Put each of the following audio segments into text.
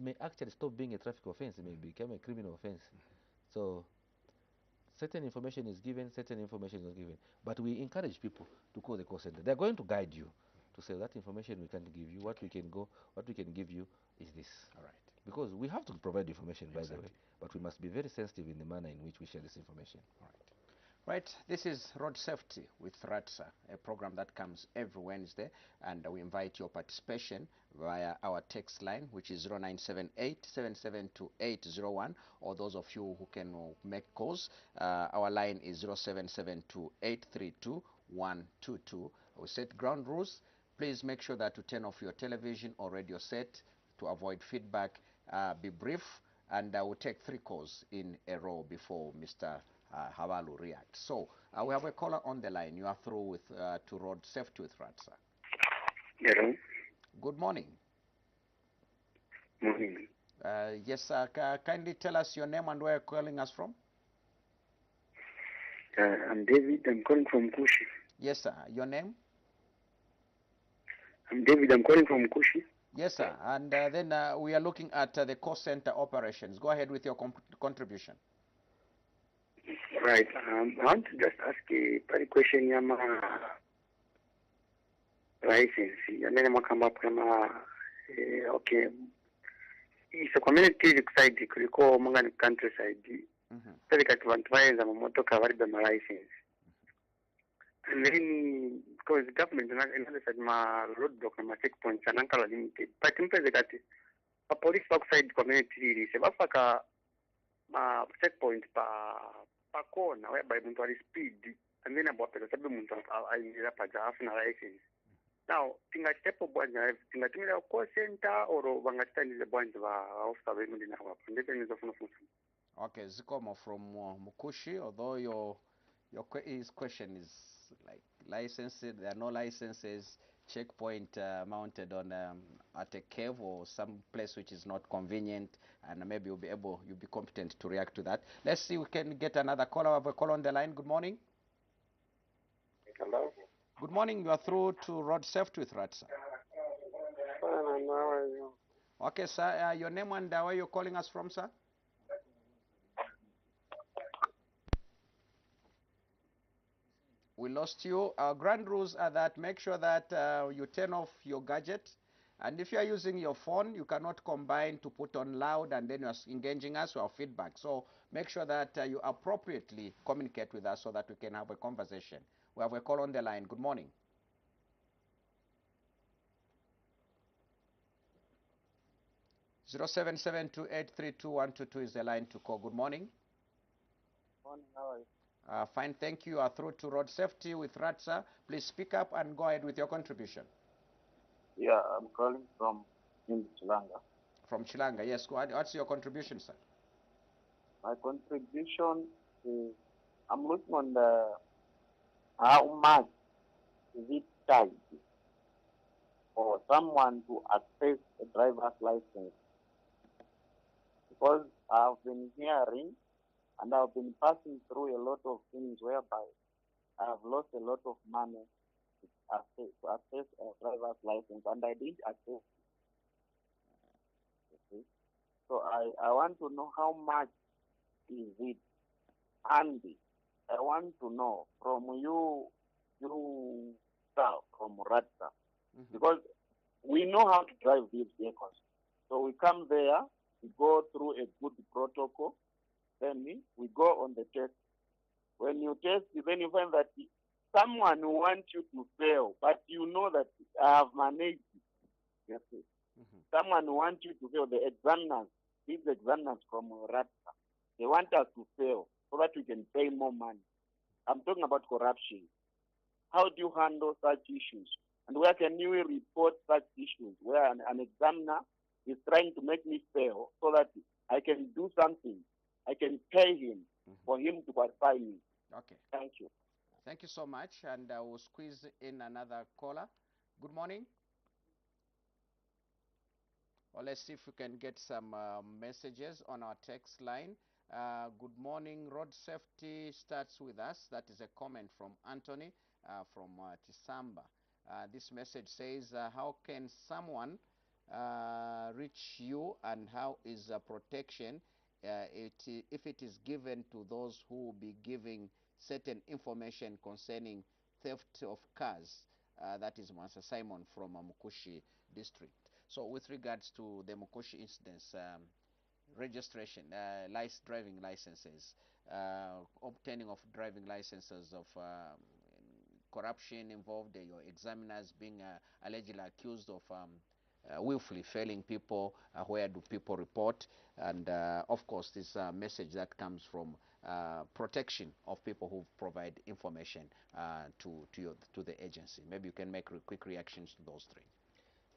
may actually stop being a traffic offense. It may become a criminal offense. So certain information is given, certain information is not given. But we encourage people to call the call center. They're going to guide you to say that information we can't give you. What we can give you is this. All right. Because we have to provide information, by the way, but we must be very sensitive in the manner in which we share this information. All right. Right, this is Road Safety with RATSA, a program that comes every Wednesday, and we invite your participation via our text line, which is 0978-772801, or those of you who can make calls, our line is 0772-832-122. We set ground rules. Please make sure that you turn off your television or radio set to avoid feedback. Be brief, and I will take 3 calls in a row before Mr. Havalu react. So we have a caller on the line. You are through with to Road Safety with RATSA. Hello. Good morning. Morning. Yes, sir. Kindly tell us your name and where you're calling us from. I'm David. I'm calling from Kushi. Yes, sir. Your name? I'm David. I'm calling from Kushi. Yes, sir. And then we are looking at the call center operations. Go ahead with your contribution. Right. I want to just ask a petty question. Yama license. And then I come up. Okay. It's a community side. You call Mangan countryside. So they got one twice. I'm a motor covered by my license. And then because the government another said my roadblock and my checkpoints and uncle limited. But in place they got a police outside community. They have a checkpoint per corner whereby muntu ali speed and then abwapela sabe muntu ayingira paja afuna license. Now tingachitepo bwanja tingatumira call center or bangatandile bwanja ba officer benu ndinawa ndete nizofuna funza. Okay, Zikomo from Mukushi, although his question is like licenses, there are no licenses, checkpoint mounted on at a cave or some place which is not convenient, and maybe you'll be competent to react to that. Let's see, we can get another caller. I have a caller on the line. Good morning. Hello. Good morning. You are through to Road Safety with RATSA. Fine, how are you? Okay, sir. Your name and where you're calling us from, sir? We lost you. Our grand rules are that make sure that you turn off your gadget, and if you are using your phone, you cannot combine to put on loud and then you're engaging us with our feedback. So make sure that you appropriately communicate with us so that we can have a conversation. We have a call on the line. Good morning. Zero 0772832122 is the line to call. Good morning. Morning, how are you? Fine, thank you. You are through to Road Safety with RATSA. Please speak up and go ahead with your contribution. Yeah, I'm calling from Chilanga. From Chilanga, yes. Go ahead. What's your contribution, sir? My contribution is I'm looking on the how much is it charged for someone to access a driver's license, because I've been hearing and I've been passing through a lot of things whereby I've lost a lot of money to access a driver's license, and I did access it. So I want to know how much is it, Andy. I want to know from you sir, from RATSA, because we know how to drive these vehicles. So we come there, we go through a good protocol, then we go on the test. When you test, then you find that someone wants you to fail, but you know that I have managed it. Yes. Someone wants you to fail. The examiners, these examiners from RATSA, they want us to fail so that we can pay more money. I'm talking about corruption. How do you handle such issues? And where can you report such issues where an examiner is trying to make me fail so that I can do something? I can pay him for him to qualify me. Okay. Thank you. Thank you so much. And I will squeeze in another caller. Good morning. Well, let's see if we can get some messages on our text line. Good morning. Road safety starts with us. That is a comment from Anthony from Tisamba. This message says, how can someone reach you, and how is protection if it is given to those who will be giving certain information concerning theft of cars? That is Master Simon from Mukushi district. So with regards to the Mukushi incidents, registration, driving licenses, obtaining of driving licenses of corruption involved, your examiners being allegedly accused of willfully failing people, where do people report? And of course, this message that comes from protection of people who provide information to the agency. Maybe you can make quick reactions to those three.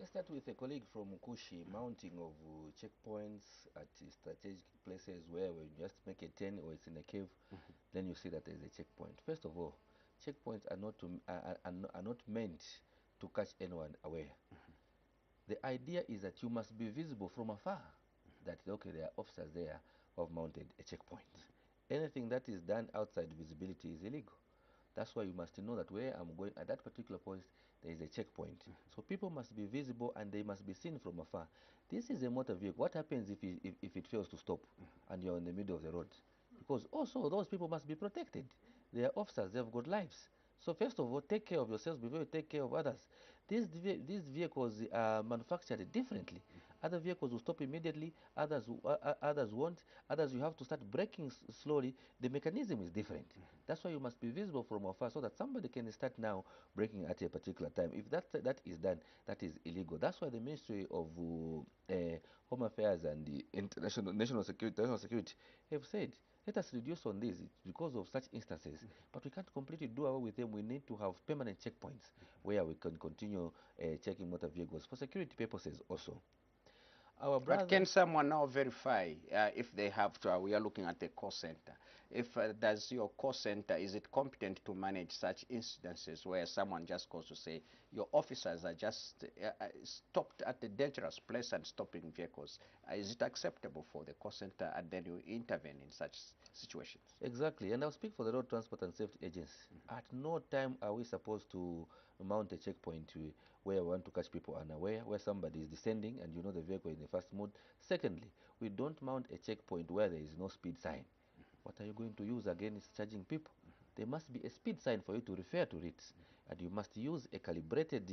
Let's start with a colleague from Mukushi, mounting of checkpoints at strategic places where when you just make a turn or it's in a cave, then you see that there's a checkpoint. First of all, checkpoints are not meant to catch anyone aware. The idea is that you must be visible from afar, that okay, there are officers there who have mounted a checkpoint. Anything that is done outside visibility is illegal. That's why you must know that where I'm going at that particular point, there is a checkpoint. So people must be visible and they must be seen from afar. This is a motor vehicle. What happens if it fails to stop and you're in the middle of the road? Because also those people must be protected. They are officers, they've got lives. So first of all, take care of yourselves before you take care of others. These vehicles are manufactured differently. Other vehicles will stop immediately, others won't, others you have to start braking slowly. The mechanism is different. That's why you must be visible from afar so that somebody can start now braking at a particular time. If that is done, that is illegal. That's why the Ministry of Home Affairs and the National Security have said, let us reduce on this. It's because of such instances. But we can't completely do away with them. We need to have permanent checkpoints where we can continue checking motor vehicles for security purposes also. But can someone now verify if they have to? We are looking at the call center. If does your call center, is it competent to manage such incidences where someone just goes to say your officers are just stopped at a dangerous place and stopping vehicles? Is it acceptable for the call center, and then you intervene in such situations? Exactly, and I'll speak for the Road Transport and Safety Agency. At no time are we supposed to mount a checkpoint where we want to catch people unaware, where somebody is descending and you know the vehicle is in the fast mode. Secondly, we don't mount a checkpoint where there is no speed sign. What are you going to use against charging people? There must be a speed sign for you to refer to it, and you must use a calibrated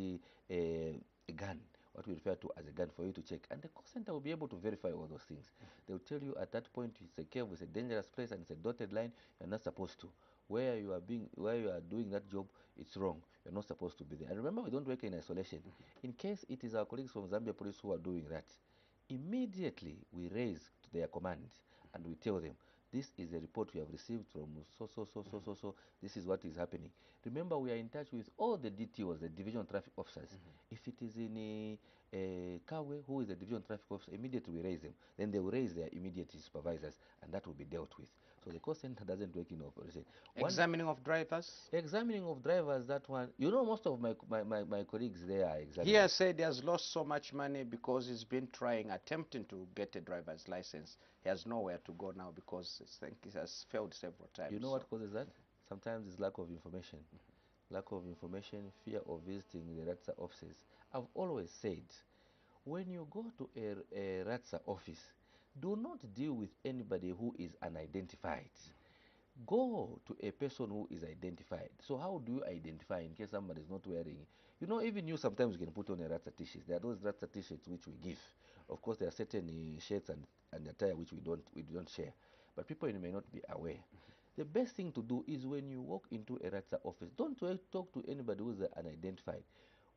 gun, what we refer to as a gun, for you to check. And the call center will be able to verify all those things. They will tell you at that point it's a cave, it's a dangerous place, and it's a dotted line. You're not supposed to. Where you are doing that job, it's wrong. You're not supposed to be there. And remember, we don't work in isolation. In case it is our colleagues from Zambia Police who are doing that, immediately we raise to their command and we tell them, this is a report we have received from so. This is what is happening. Remember, we are in touch with all the DTOs, the division traffic officers. If it is in a Kawe, who is the division traffic officer, immediately we raise them. Then they will raise their immediate supervisors, and that will be dealt with. So the call center doesn't work in operation. Examining of drivers? Examining of drivers, that one, you know, most of my colleagues there are examining. He has said he has lost so much money because he's been attempting to get a driver's license. He has nowhere to go now because I think he has failed several times. You know what causes that? Sometimes it's lack of information. Lack of information, fear of visiting the RATSA offices. I've always said, when you go to a RATSA office, do not deal with anybody who is unidentified. Go to a person who is identified. So how do you identify in case somebody is not wearing? You know, even you sometimes can put on a RATSA t-shirt. There are those RATSA t-shirts which we give. Of course, there are certain shirts and attire which we don't share. But people may not be aware. The best thing to do is when you walk into a RATSA office, don't talk to anybody who is unidentified.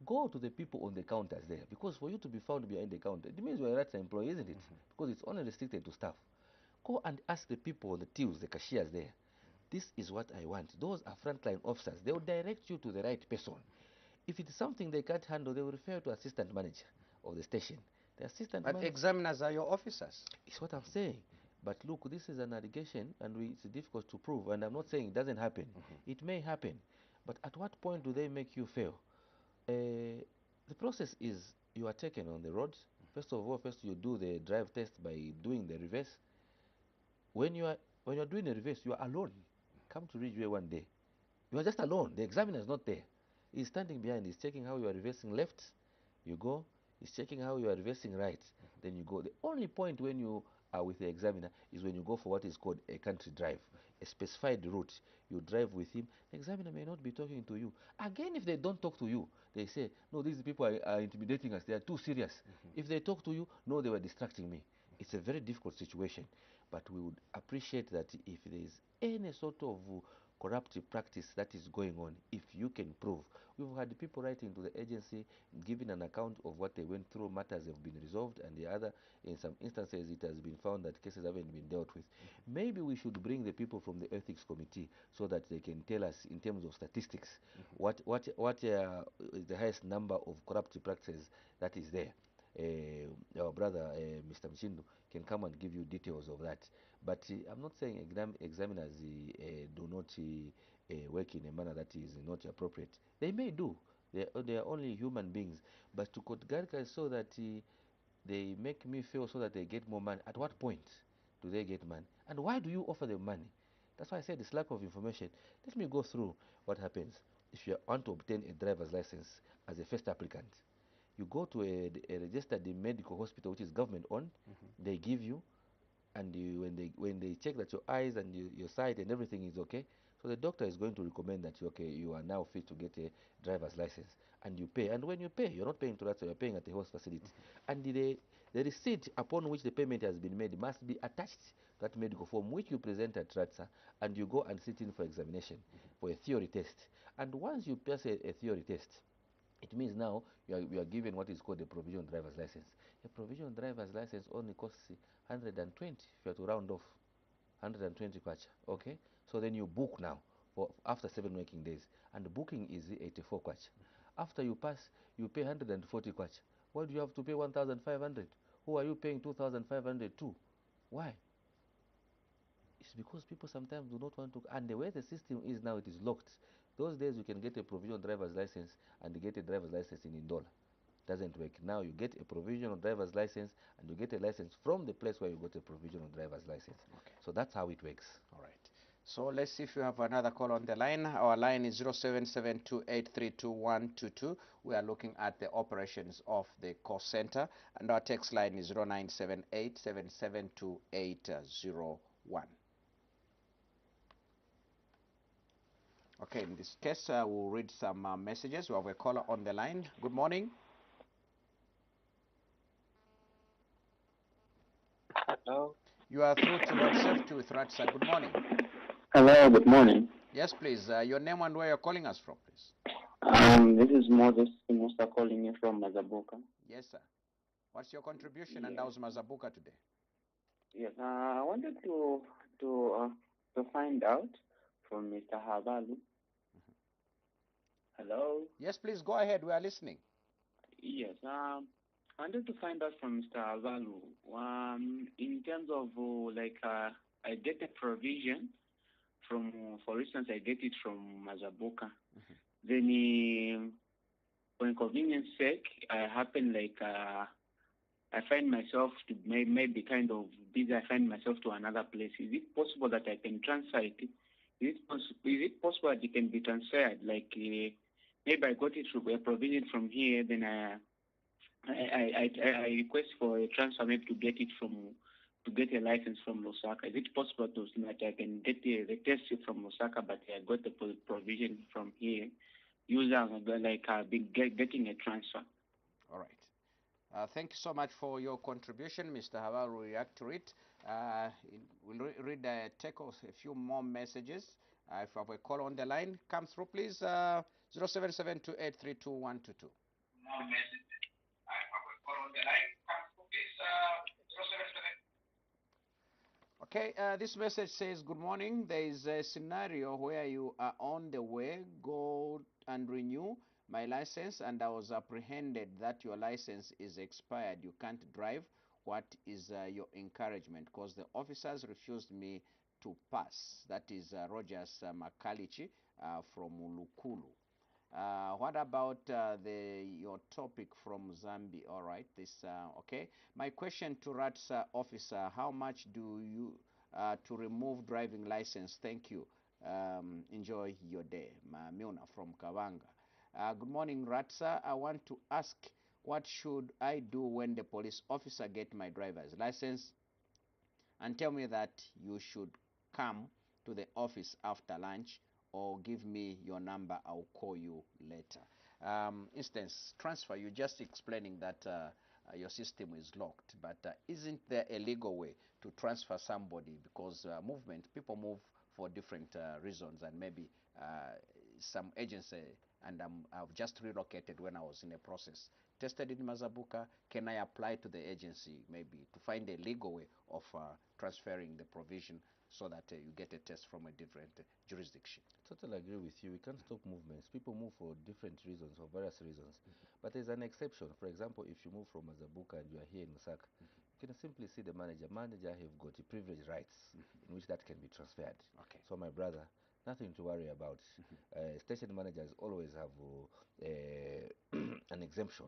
Go to the people on the counters there, because for you to be found behind the counter, it means you're a RATSA employee, isn't it? Because it's only restricted to staff. Go and ask the people on the tills, the cashiers there. This is what I want. Those are frontline officers. They will direct you to the right person. If it is something they can't handle, they will refer to assistant manager of the station. The assistant But examiners are your officers. It's what I'm saying. But look, this is an allegation, and it's difficult to prove. And I'm not saying it doesn't happen. It may happen. But at what point do they make you fail? The process is you are taken on the road. First of all, you do the drive test by doing the reverse. When you are doing the reverse, you are alone. Come to Ridgeway one day. You are just alone. The examiner is not there. He's standing behind. He's checking how you are reversing left. You go. It's checking how you are reversing right. Then you go. The only point when you are with the examiner is when you go for what is called a country drive, a specified route. You drive with him. The examiner may not be talking to you. Again, if they don't talk to you, they say, no, these people are intimidating us. They are too serious. If they talk to you, no, they were distracting me. It's a very difficult situation. But we would appreciate that if there is any sort of corruptive practice that is going on, if you can prove. We've had people writing to the agency, giving an account of what they went through, matters have been resolved, and the other, in some instances, it has been found that cases haven't been dealt with. Maybe we should bring the people from the ethics committee so that they can tell us in terms of statistics what is the highest number of corruptive practices that is there. Our brother Mr. Mchindo can come and give you details of that. But I'm not saying examiners do not work in a manner that is not appropriate. They may do. They are only human beings. But to categorically so that they make me feel so that they get more money, at what point do they get money? And why do you offer them money? That's why I said this lack of information. Let me go through what happens if you want to obtain a driver's license as a first applicant. You go to a registered medical hospital which is government owned. They give you, and when they check that your eyes and your sight and everything is okay, so the doctor is going to recommend that you are now fit to get a driver's license, and you pay. And when you pay, you're not paying to that, so you're paying at the host facility. And the receipt upon which the payment has been made must be attached to that medical form which you present at RATSA, and you go and sit in for examination for a theory test. And once you pass a theory test, it means now you are given what is called a provisional driver's license. A provisional driver's license only costs 120 if you are to round off 120 kwacha. Okay, so then you book now for after 7 working days, and the booking is 84 kwacha. After you pass, you pay 140 kwacha. Why do you have to pay 1,500? Who are you paying 2,500 to? Why? It's because people sometimes do not want to, and the way the system is now, it is locked. Those days you can get a provisional driver's license and get a driver's license in Indola. Doesn't work. Now you get a provisional driver's license and you get a license from the place where you got a provisional driver's license. Okay. So that's how it works. All right. So let's see if you have another call on the line. Our line is 0772832122. We are looking at the operations of the call center, and our text line is 0978772801. Okay, in this case, we'll read some messages. We have a caller on the line. Good morning. Hello. You are through to Road Safety with Ratsa. Good morning. Hello, good morning. Yes, please. Your name and where you're calling us from, please. This is Moses Musa calling you from Mazabuka. Yes, sir. What's your contribution, and how's Mazabuka today? Yes, I wanted to find out from Mr. Havalu. Hello. Yes, please go ahead. We are listening. Yes, I wanted to find out from Mr. Havalu. In terms of I get a provision from, for instance, I get it from Mazabuka. Then, for inconvenience sake, I happen I find myself to maybe kind of busy. I find myself to another place. Is it possible that I can transfer it? Is it possible that it can be transferred? Like maybe I got it through a provision from here, then I request for a transfer maybe to get a license from Lusaka. Is it possible that I can get the test from Lusaka, but I got the provision from here, using getting a transfer? All right. Thank you so much for your contribution, Mr. Hawa. We'll react to it. We'll take a few more messages. If you have a call on the line, come through, please. 0772832122. Okay, this message says, good morning. There is a scenario where you are on the way, go and renew my license, and I was apprehended that your license is expired. You can't drive. What is your encouragement? Because the officers refused me to pass. That is Rogers Makalichi from Ulukulu. What about your topic from Zambia? All right, okay. My question to RATS officer: how much do you to remove driving license? Thank you. Enjoy your day. Miona from Kawanga. Good morning, Ratsa. I want to ask, what should I do when the police officer get my driver's license and tell me that you should come to the office after lunch or give me your number, I'll call you later. Instance, transfer, you're just explaining that your system is locked, but isn't there a legal way to transfer somebody? Because movement, people move for different reasons, and maybe some agency, and I've just relocated when I was in a process. Tested in Mazabuka, can I apply to the agency maybe to find a legal way of transferring the provision so that you get a test from a different jurisdiction? Totally agree with you. We can't stop movements. People move for different reasons, for various reasons. But there's an exception. For example, if you move from Mazabuka and you are here in Lusaka, you can simply see the manager. Manager have got privilege rights in which that can be transferred. Okay. So my brother, nothing to worry about. Station managers always have an exemption.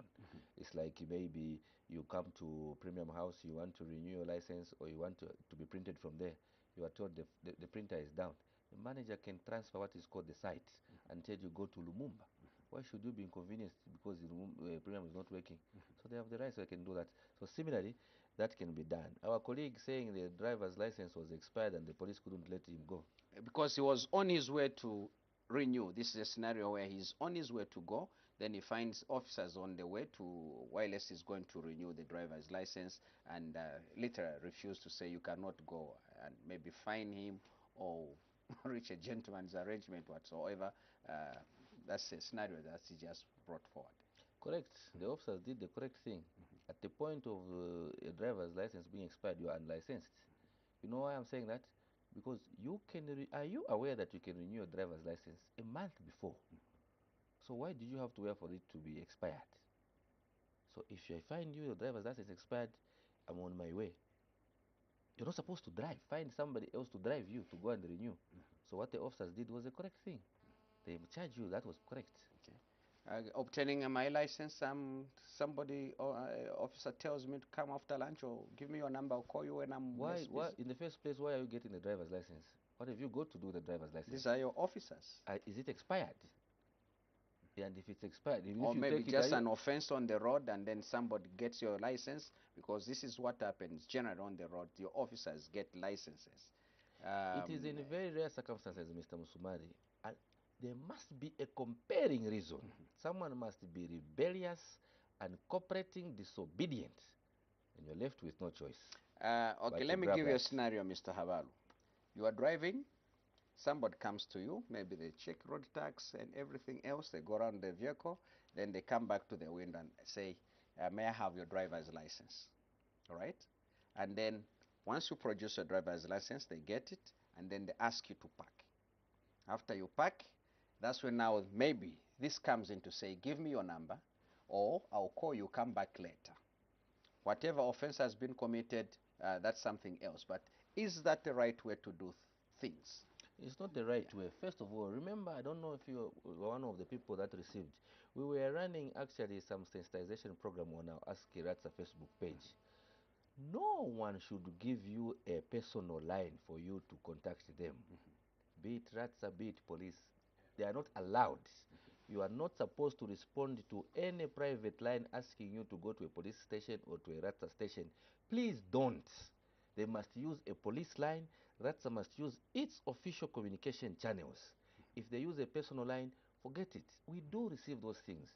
It's like maybe you come to Premium House, you want to renew your license, or you want to be printed from there. You are told the printer is down. The manager can transfer what is called the site and tell you go to Lumumba. Why should you be inconvenienced because the Premium is not working? So they have the right, so they can do that. So similarly, that can be done. Our colleague saying the driver's license was expired and the police couldn't let him go. Because he was on his way to renew. This is a scenario where he's on his way to go, then he finds officers on the way to wireless is going to renew the driver's license, and literally refuse to say you cannot go, and maybe fine him or reach a gentleman's arrangement whatsoever. That's a scenario that he just brought forward. Correct. The officers did the correct thing. At the point of a driver's license being expired, you are unlicensed. You know why I'm saying that? Because you can. Are you aware that you can renew your driver's license a month before? So why did you have to wait for it to be expired? So if I find your driver's license expired, I'm on my way. You're not supposed to drive. Find somebody else to drive you to go and renew. So what the officers did was the correct thing. They charged you. That was correct. Okay. Obtaining my license, somebody or officer tells me to come after lunch or give me your number, I'll call you when I'm Why? less busy. In the first place, why are you getting the driver's license? What have you got to do with the driver's license? These are your officers. Is it expired? And if it's expired, Or if you maybe take just it, an offense on the road and then somebody gets your license, because this is what happens generally on the road. Your officers get licenses. It is in very rare circumstances, Mr. Musumari. And there must be a comparing reason. Someone must be rebellious and cooperating disobedient. And you're left with no choice. Okay, let me give you a scenario, Mr. Havalu. You are driving, somebody comes to you, maybe they check road tax and everything else, they go around the vehicle, then they come back to the window and say, may I have your driver's license? All right? And then once you produce your driver's license, they get it, and then they ask you to park. After you park, that's when now maybe this comes in to say, give me your number, or I'll call you, come back later. Whatever offense has been committed, that's something else. But is that the right way to do things? It's not the right way. First of all, remember, I don't know if you were one of the people that received. We were running actually some sensitization program on our Ask Kiratsa Facebook page. No one should give you a personal line for you to contact them. Be it Ratsa, be it police. They are not allowed. You are not supposed to respond to any private line asking you to go to a police station or to a Ratsa station. Please don't. They must use a police line. Ratsa must use its official communication channels. If they use a personal line, forget it. We do receive those things.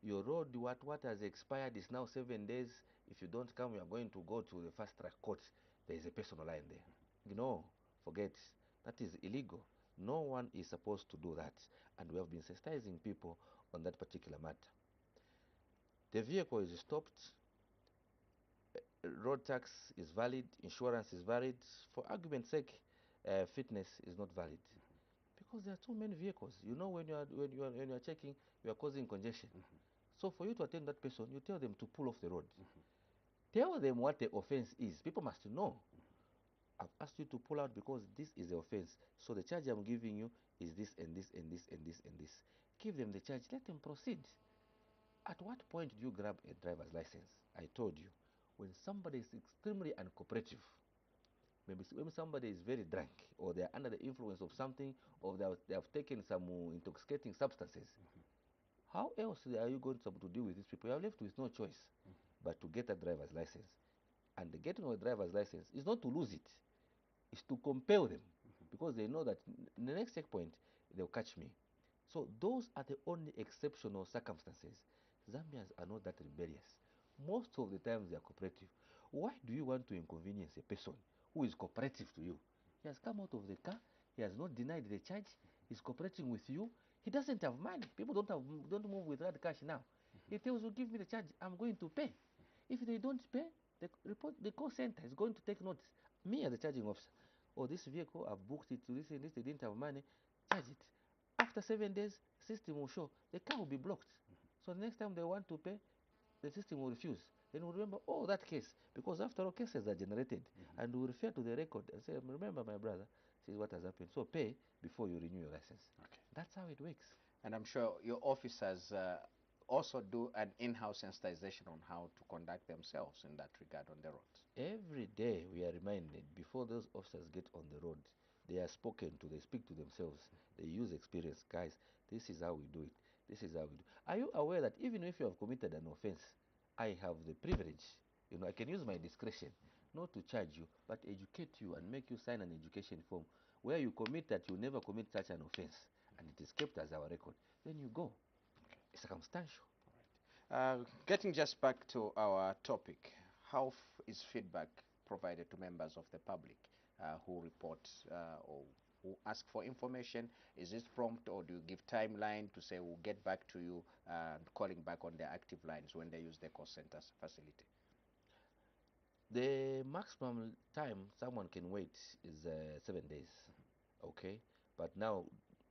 Your road, what has expired is now 7 days. If you don't come, you are going to go to the fast track court. There is a personal line there. No, forget. That is illegal. No one is supposed to do that. And we have been sensitizing people on that particular matter. The vehicle is stopped. Road tax is valid. Insurance is valid. For argument's sake, fitness is not valid. Because there are too many vehicles. You know, when you are checking, you are causing congestion. So for you to attend that person, you tell them to pull off the road. Tell them what the offense is. People must know. I've asked you to pull out because this is the offense. So the charge I'm giving you is this and this and this and this and this. Give them the charge. Let them proceed. At what point do you grab a driver's license? I told you. When somebody is extremely uncooperative, maybe when somebody is very drunk, or they are under the influence of something, or they have taken some intoxicating substances, How else are you going to deal with these people? You are left with no choice but to get a driver's license. And the getting of a driver's license is not to lose it, it's to compel them, because they know that in the next checkpoint they'll catch me. So those are the only exceptional circumstances. Zambians are not that rebellious. Most of the times they are cooperative. Why do you want to inconvenience a person who is cooperative to you? He has come out of the car, he has not denied the charge, he's cooperating with you. He doesn't have money. People don't move with that cash now. He tells you, give me the charge, I'm going to pay. If they don't pay, the call center is going to take notice. Me as the charging officer, oh, this vehicle, I've booked it to this and this, they didn't have money, charge it. After 7 days, system will show the car will be blocked. So the next time they want to pay, the system will refuse. Then we'll remember, oh, that case, because after all, cases are generated, and we'll refer to the record and say, remember, my brother, this is what has happened. So pay before you renew your license. Okay. That's how it works. And I'm sure your officers also do an in-house sensitization on how to conduct themselves in that regard on the roads. Every day we are reminded, before those officers get on the road, they are spoken to, they speak to themselves, they use experience. Guys, this is how we do it. This is how we do. Are you aware that even if you have committed an offense, I have the privilege, I can use my discretion not to charge you, but educate you and make you sign an education form where you commit that you never commit such an offense, and it is kept as our record. Then you go. It's circumstantial. Getting just back to our topic, how is feedback provided to members of the public who report or who ask for information? Is it prompt, or do you give timeline to say we'll get back to you calling back on their active lines when they use the call centers facility? The maximum time someone can wait is 7 days, okay? But now,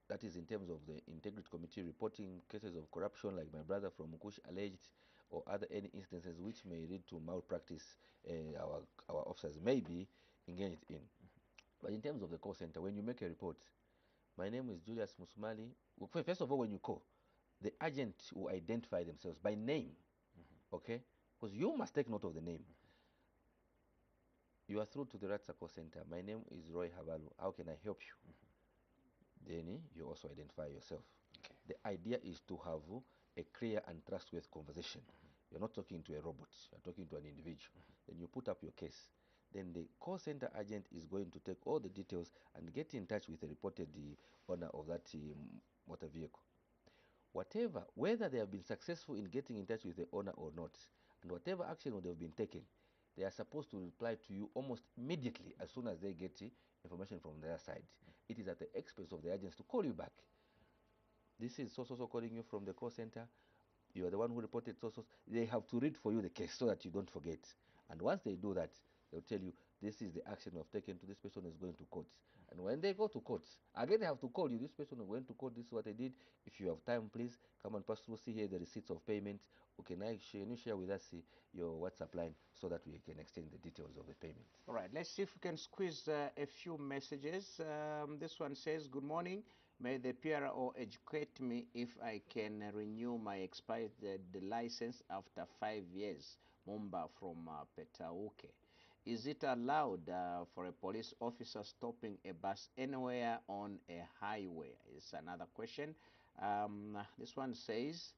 that is in terms of the Integrity Committee reporting cases of corruption, like my brother from Mukush alleged, or other any instances which may lead to malpractice our officers may be engaged in. But in terms of the call center, when you make a report, my name is Julius Musumali. First of all, when you call, the agent will identify themselves by name, okay? Because you must take note of the name. You are through to the Ratsa call center. My name is Roy Havalu. How can I help you? Then you also identify yourself. Okay. The idea is to have a clear and trustworthy conversation. You're not talking to a robot, you're talking to an individual. Then you put up your case. Then the call center agent is going to take all the details and get in touch with the reported owner of that motor vehicle. Whether they have been successful in getting in touch with the owner or not, and whatever action would have been taken, they are supposed to reply to you almost immediately as soon as they get information from their side. It is at the expense of the agents to call you back. This is so calling you from the call center. You are the one who reported so. They have to read for you the case so that you don't forget. And once they do that, they'll tell you this is the action I've taken to this person is going to court. And when they go to court, again they have to call you. This person is going to court. This is what I did. If you have time, please come and pass through. See here the receipts of payment. Okay, now can you share with us your WhatsApp line so that we can exchange the details of the payment? All right, let's see if we can squeeze a few messages. This one says, good morning. May the PRO educate me if I can renew my expired license after 5 years. Mumba from Petauke. Is it allowed for a police officer stopping a bus anywhere on a highway? Is another question. This one says,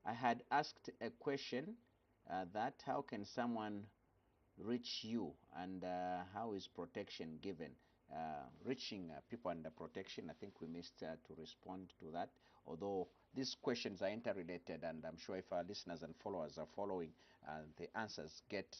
I had asked a question that how can someone reach you, and how is protection given? Reaching people under protection, I think we missed to respond to that, although these questions are interrelated, and I'm sure if our listeners and followers are following, the answers get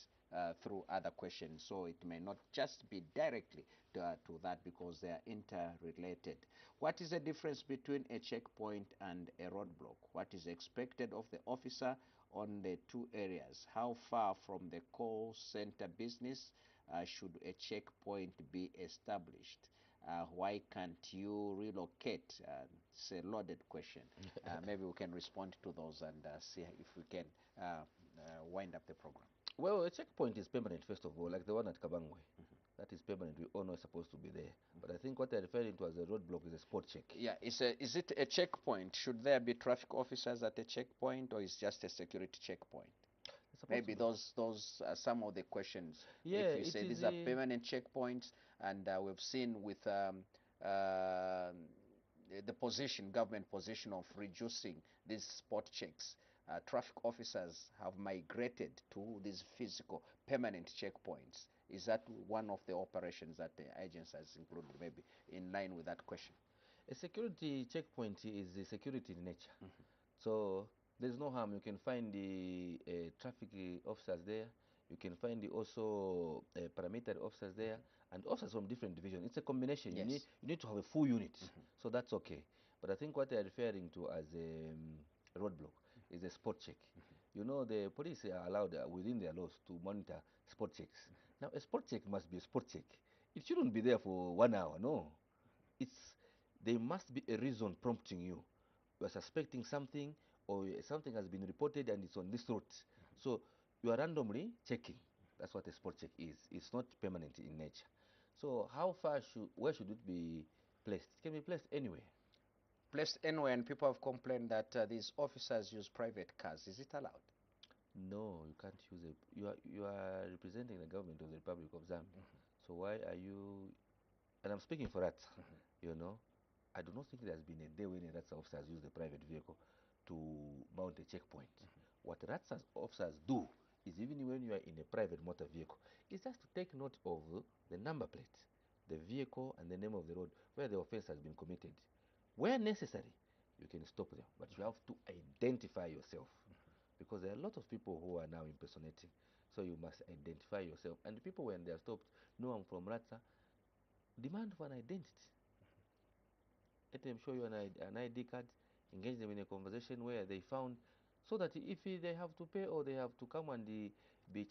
through other questions, so it may not just be directly to that because they are interrelated. What is the difference between a checkpoint and a roadblock? What is expected of the officer on the two areas? How far from the call center business should a checkpoint be established? Why can't you relocate? It's a loaded question. Maybe we can respond to those and see if we can wind up the program. Well, a checkpoint is permanent, first of all, like the one at Kabangwe. That is permanent. We all know it's supposed to be there. But I think what they're referring to as a roadblock is a spot check. Yeah, is it a checkpoint? Should there be traffic officers at a checkpoint, or is just a security checkpoint? Maybe those are some of the questions. Yeah, if you say these are permanent checkpoints, and we've seen with the position, government position of reducing these spot checks. Traffic officers have migrated to these physical permanent checkpoints. Is that one of the operations that the agency has included, maybe in line with that question? A security checkpoint is a security in nature. Mm-hmm. So there's no harm. You can find the traffic officers there. You can find the also paramilitary officers there, and officers from different divisions. It's a combination. Yes. You need to have a full unit. Mm-hmm. So that's okay. But I think what they are referring to as a roadblock is a spot check. Mm-hmm. You know, the police are allowed within their laws to monitor spot checks. Now, a spot check must be a spot check. It shouldn't be there for 1 hour. No, it's there must be a reason prompting you. You are suspecting something, or something has been reported and it's on this route. So you are randomly checking. That's what a spot check is. It's not permanent in nature. So where should it be placed? It can be placed anywhere. Placed anywhere, and people have complained that these officers use private cars. Is it allowed? No, you can't use it. You are representing the government of the Republic of Zambia. So why are you? And I'm speaking for that. You know, I do not think there has been a day when a RATSA officers use the private vehicle to mount a checkpoint. What RATSA officers do is, even when you are in a private motor vehicle, is just to take note of the number plate, the vehicle, and the name of the road where the offense has been committed. Where necessary, you can stop them, but you have to identify yourself, because there are a lot of people who are now impersonating. So you must identify yourself. And the people, when they are stopped, know I'm from RATSA, demand for an identity. Let them show you an ID card, engage them in a conversation where they found, so that if they have to pay or they have to come and be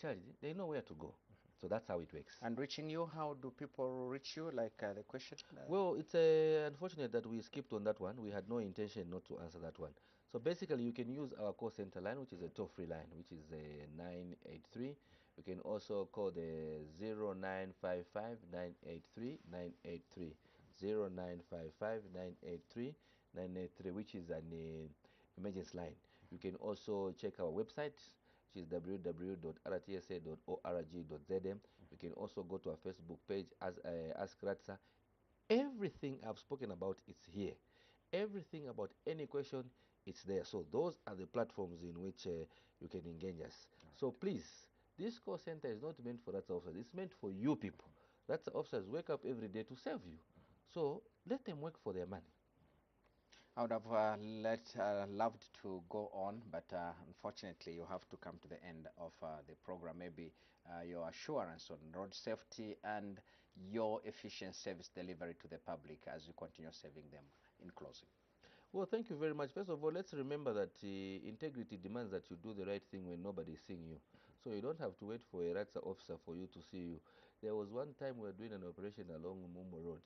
charged, they know where to go. So that's how it works. And reaching you, how do people reach you? Like the question? Well, it's unfortunate that we skipped on that one. We had no intention not to answer that one. So basically, you can use our call center line, which is a toll-free line, which is 983. You can also call the 0955 983 983. 0955 983 983, which is an emergency line. You can also check our website, which is www.rtsa.org.zm. You can also go to our Facebook page as Ask Ratsa. Everything I've spoken about is here. Everything about any question, it's there. So those are the platforms in which you can engage us. Right. So please, this call center is not meant for that officers. It's meant for you people. That's officers wake up every day to serve you. So let them work for their money. I would have loved to go on, but unfortunately, you have to come to the end of the program. Maybe your assurance on road safety and your efficient service delivery to the public as you continue serving them in closing. Well, thank you very much. First of all, let's remember that integrity demands that you do the right thing when nobody is seeing you. So you don't have to wait for a RATSA officer for you to see you. There was one time we were doing an operation along Mumbo Road,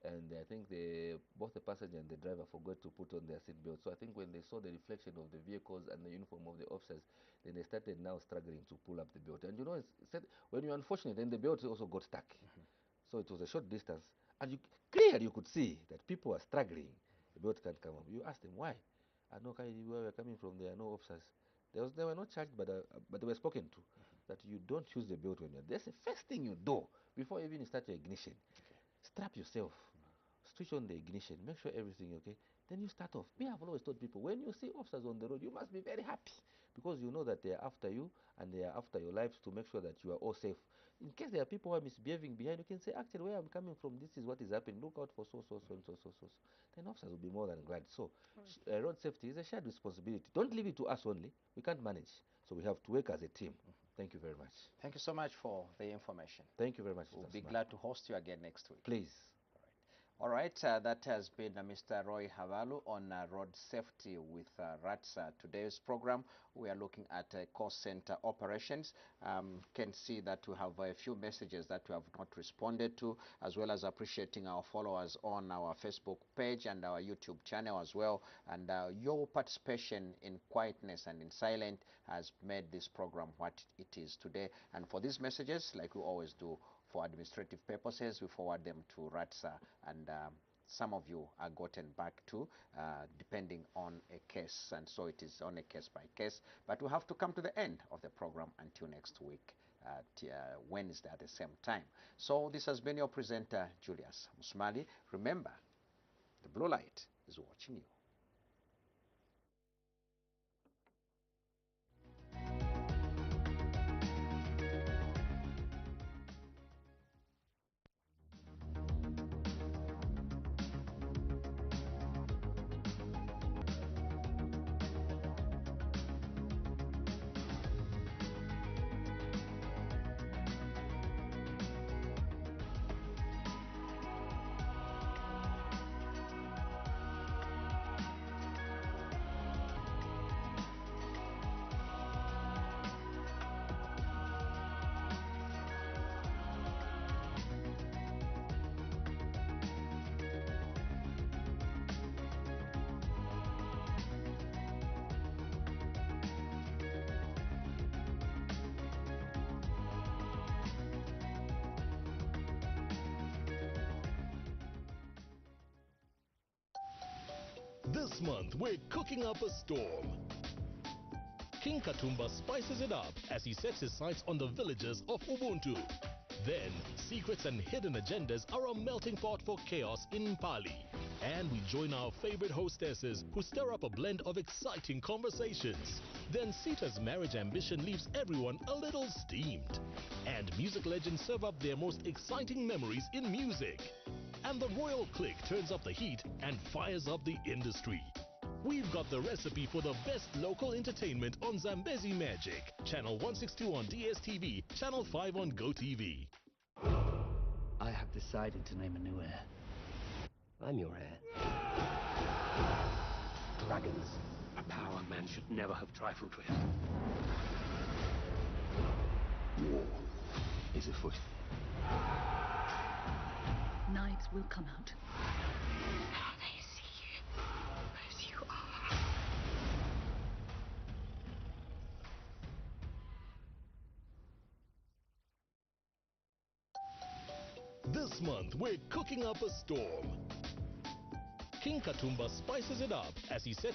and I think both the passenger and the driver forgot to put on their seatbelt. So I think when they saw the reflection of the vehicles and the uniform of the officers, then they started now struggling to pull up the belt. And you know, when you're unfortunate, then the belt also got stuck. So it was a short distance, and clearly you could see that people were struggling. The belt can't come up. You ask them why. I know where we're coming from. There are no officers. They were not charged, but they were spoken to that you don't use the belt when you're there. That's the first thing you do before even you start your ignition. Strap yourself, switch on the ignition, make sure everything okay. Then you start off. Me, I've always told people, when you see officers on the road, you must be very happy, because you know that they are after you and they are after your lives to make sure that you are all safe. In case there are people who are misbehaving behind, you can say, actually, where I'm coming from, this is what is happening. Look out for so, so, so, and so, so, so. Then officers will be more than glad. So road safety is a shared responsibility. Don't leave it to us only. We can't manage. So we have to work as a team. Thank you very much. Thank you so much for the information. Thank you very much. We'll be glad to host you again next week. Please. All right, that has been Mr. Roy Havalu on road safety with RATSA. Today's program, we are looking at call center operations. Can see that we have a few messages that we have not responded to, as well as appreciating our followers on our Facebook page and our YouTube channel as well. And your participation in quietness and in silence has made this program what it is today. And for these messages, like we always do, for administrative purposes, we forward them to RATSA, and some of you are gotten back to, depending on a case, and so it is on a case by case. But we have to come to the end of the program until next week, Wednesday at the same time. So this has been your presenter, Julius Musmali. Remember, The blue light is watching you. This month, we're cooking up a storm. King Katumba spices it up as he sets his sights on the villagers of Ubuntu. Then, secrets and hidden agendas are a melting pot for chaos in Pali. And we join our favorite hostesses who stir up a blend of exciting conversations. Then Sita's marriage ambition leaves everyone a little steamed. And music legends serve up their most exciting memories in music. And the royal clique turns up the heat and fires up the industry. We've got the recipe for the best local entertainment on Zambezi Magic. Channel 162 on DSTV, Channel 5 on GoTV. I have decided to name a new heir. I'm your heir. Dragons. A power man should never have trifled with. War is afoot. Knives will come out. They see you as you are. This month, we're cooking up a storm. King Katumba spices it up as he sets